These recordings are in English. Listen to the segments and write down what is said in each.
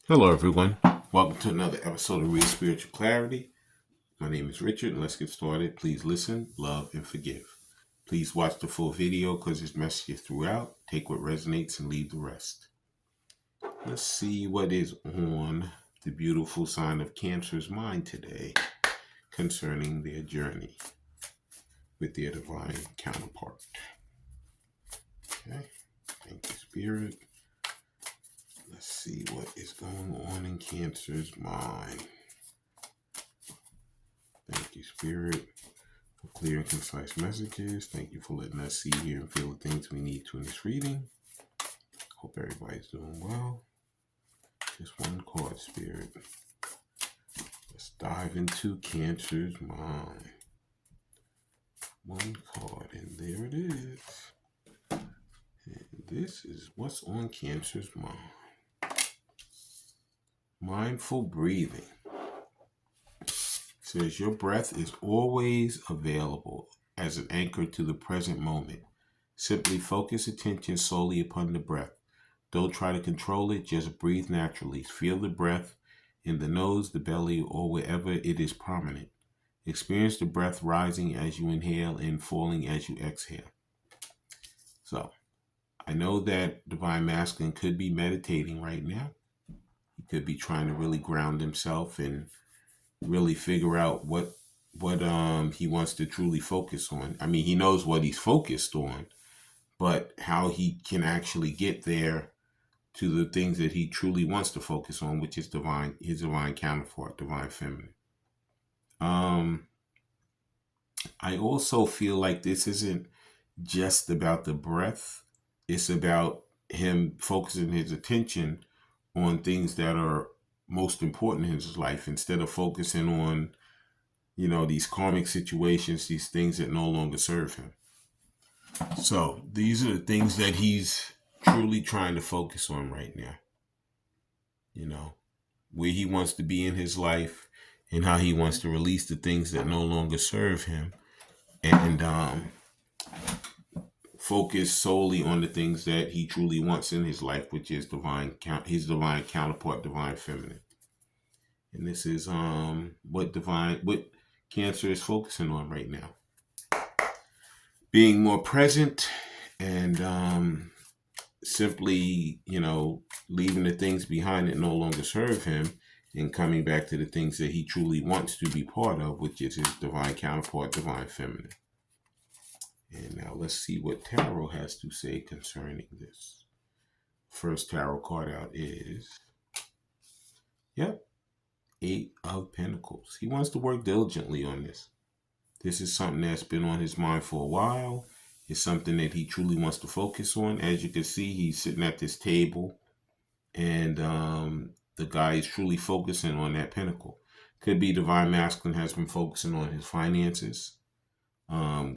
Hello, everyone. Welcome to another episode of Real Spiritual Clarity. My name is Richard, and let's get started. Please listen, love, and forgive. Please watch the full video because there's messages throughout. Take what resonates and leave the rest. Let's see what is on the beautiful sign of Cancer's mind today concerning their journey with their divine counterpart. Okay, thank you, Spirit. Let's see what is going on in Cancer's mind. Thank you, Spirit, for clear and concise messages. Thank you for letting us see, hear, and feel the things we need to in this reading. Hope everybody's doing well. Just one card, Spirit. Let's dive into Cancer's mind. One card, and there it is. And this is what's on Cancer's mind. Mindful breathing. It says your breath is always available as an anchor to the present moment. Simply focus attention solely upon the breath. Don't try to control it, just breathe naturally. Feel the breath in the nose, the belly, or wherever it is prominent. Experience the breath rising as you inhale and falling as you exhale. So, I know that Divine Masculine could be meditating right now. He could be trying to really ground himself and really figure out what he wants to truly focus on. I mean, he knows what he's focused on, but how he can actually get there to the things that he truly wants to focus on, which is his divine counterpart, divine feminine. I also feel like this isn't just about the breath. It's about him focusing his attention on things that are most important in his life instead of focusing on, these karmic situations, these things that no longer serve him. So these are the things that he's truly trying to focus on right now. Where he wants to be in his life and how he wants to release the things that no longer serve him and focus solely on the things that he truly wants in his life, which is his divine counterpart, divine feminine. And this is what Cancer is focusing on right now. Being more present and simply, leaving the things behind that no longer serve him and coming back to the things that he truly wants to be part of, which is his divine counterpart, divine feminine. And now let's see what Tarot has to say concerning this. First tarot card out is, Eight of Pentacles. He wants to work diligently on this. This is something that's been on his mind for a while. It's something that he truly wants to focus on. As you can see, he's sitting at this table and the guy is truly focusing on that pentacle. Could be Divine Masculine has been focusing on his finances.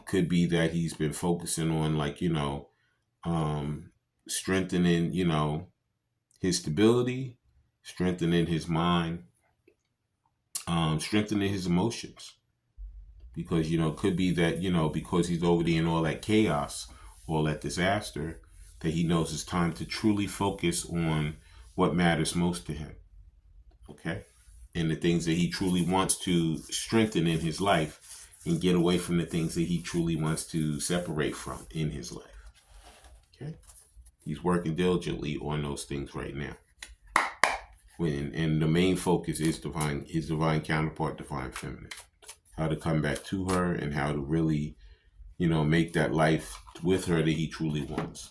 Could be that he's been focusing on strengthening, his stability, strengthening his mind, strengthening his emotions. Because, it could be that, because he's over there in all that chaos, all that disaster, that he knows it's time to truly focus on what matters most to him. Okay? And the things that he truly wants to strengthen in his life and get away from the things that he truly wants to separate from in his life. Okay? He's working diligently on those things right now. And the main focus is his divine counterpart, divine feminine. How to come back to her and how to really, make that life with her that he truly wants.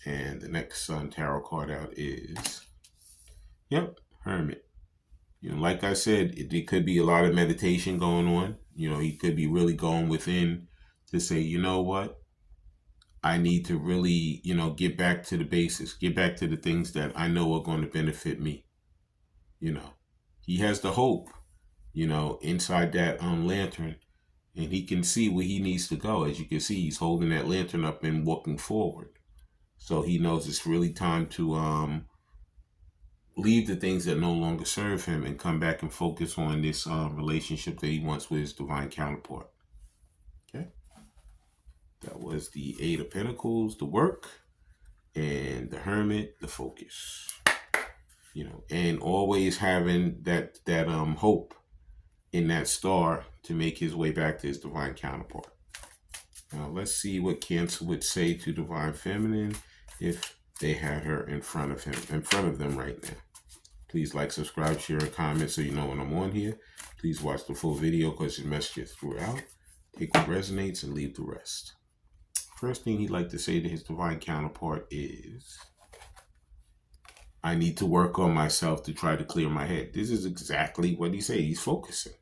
And the next tarot card out is, Hermit. Like I said, it could be a lot of meditation going on. He could be really going within to say, you know what? I need to really, get back to the basics, get back to the things that I know are going to benefit me. He has the hope, inside that lantern, and he can see where he needs to go. As you can see, he's holding that lantern up and walking forward. So he knows it's really time to leave the things that no longer serve him and come back and focus on this relationship that he wants with his divine counterpart. Okay. That was the Eight of Pentacles, the work, and the Hermit, the focus. and always having that hope in that star to make his way back to his divine counterpart. Now let's see what Cancer would say to Divine Feminine if they had her in front of them right now. Please like, subscribe, share, and comment so you know when I'm on here. Please watch the full video because it messages throughout. Take what resonates and leave the rest. First thing he'd like to say to his divine counterpart is, I need to work on myself to try to clear my head. This is exactly what he said. He's focusing.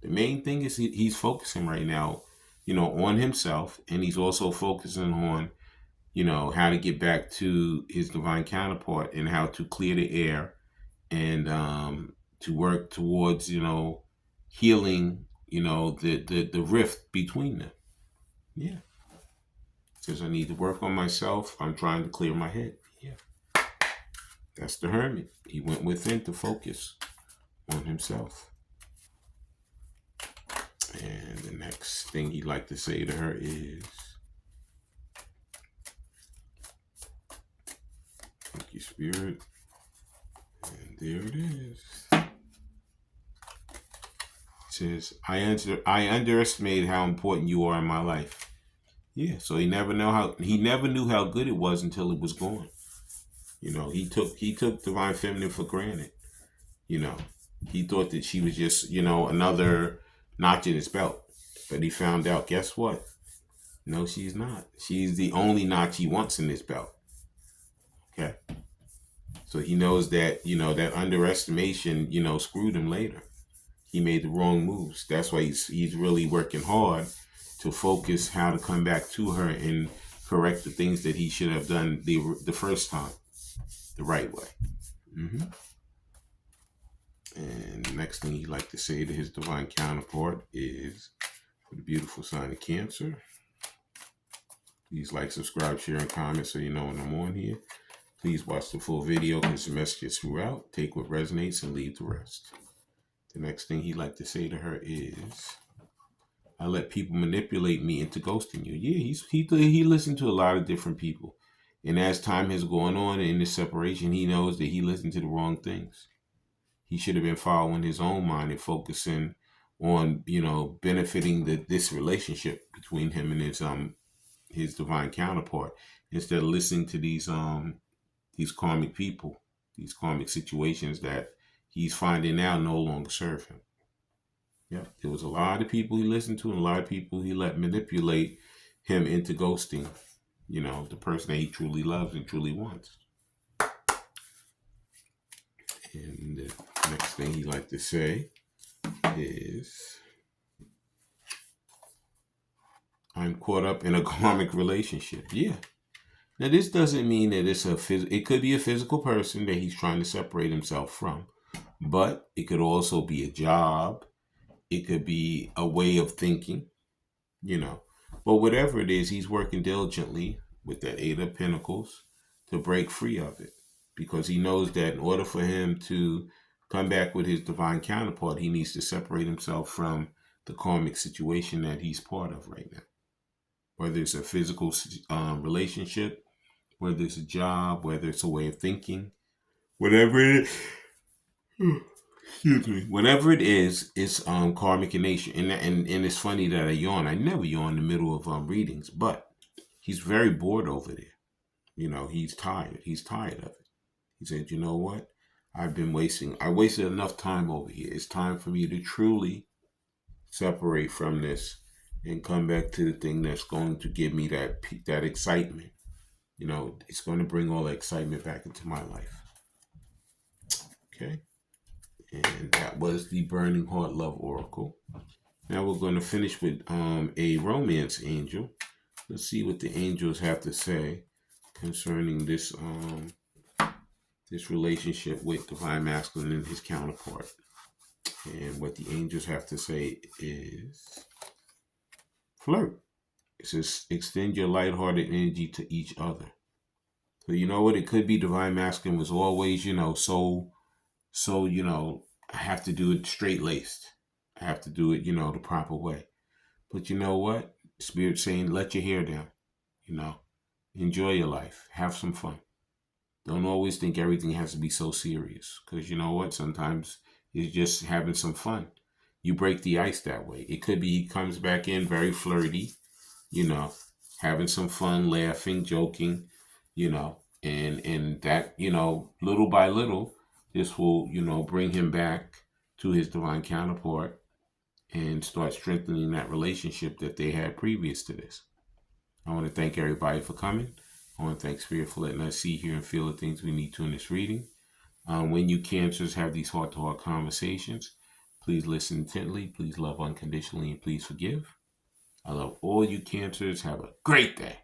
The main thing is he's focusing right now, on himself, and he's also focusing on, how to get back to his divine counterpart and how to clear the air and to work towards, healing, the rift between them. Yeah. Says I need to work on myself. I'm trying to clear my head. Yeah. That's the Hermit. He went within to focus on himself. And the next thing he'd like to say to her is, thank you, Spirit. And there it is. It says, I underestimated how important you are in my life. Yeah, so he never knew how good it was until it was gone. He took Divine Feminine for granted. He thought that she was just, another notch in his belt. But he found out, guess what? No, she's not. She's the only notch he wants in his belt. Okay. So he knows that, that underestimation, screwed him later. He made the wrong moves. That's why he's really working hard to focus how to come back to her and correct the things that he should have done the first time the right way. Mm-hmm. And the next thing he'd like to say to his divine counterpart is, for the beautiful sign of Cancer, please like, subscribe, share, and comment so you know when I'm on here. Please watch the full video because the messages throughout. Take what resonates and leave the rest. The next thing he'd like to say to her is, I let people manipulate me into ghosting you. Yeah, he listened to a lot of different people. And as time has gone on in this separation, he knows that he listened to the wrong things. He should have been following his own mind and focusing on, benefiting this relationship between him and his divine counterpart, instead of listening to these karmic people, these karmic situations that he's finding now no longer serve him. Yeah, there was a lot of people he listened to and a lot of people he let manipulate him into ghosting, the person that he truly loves and truly wants. And the next thing he'd like to say is, I'm caught up in a karmic relationship. Yeah. Now, this doesn't mean that it could be a physical person that he's trying to separate himself from, but it could also be a job. It could be a way of thinking, But whatever it is, he's working diligently with that Eight of Pentacles to break free of it, because he knows that in order for him to come back with his divine counterpart, he needs to separate himself from the karmic situation that he's part of right now. Whether it's a physical relationship, whether it's a job, whether it's a way of thinking, whatever it is. Excuse me. Whatever it is, it's karmic in nature. And it's funny that I yawn. I never yawn in the middle of readings, but he's very bored over there. He's tired. He's tired of it. He said, you know what? I wasted enough time over here. It's time for me to truly separate from this and come back to the thing that's going to give me that excitement. It's going to bring all the excitement back into my life. Okay. And that was the Burning Heart Love Oracle. Now we're going to finish with a romance angel. Let's see what the angels have to say concerning this relationship with Divine Masculine and his counterpart. And what the angels have to say is, flirt. It says, extend your lighthearted energy to each other. So you know what? It could be Divine Masculine was always, so, I have to do it straight-laced. I have to do it, the proper way. But you know what? Spirit's saying, let your hair down, enjoy your life. Have some fun. Don't always think everything has to be so serious, because you know what? Sometimes it's just having some fun. You break the ice that way. It could be he comes back in very flirty, you know, having some fun, laughing, joking, and that, little by little, this will, bring him back to his divine counterpart and start strengthening that relationship that they had previous to this. I want to thank everybody for coming. I want to thank Spirit for letting us see, hear, and feel the things we need to in this reading. When you Cancers have these heart-to-heart conversations, please listen intently, please love unconditionally, and please forgive. I love all you Cancers. Have a great day.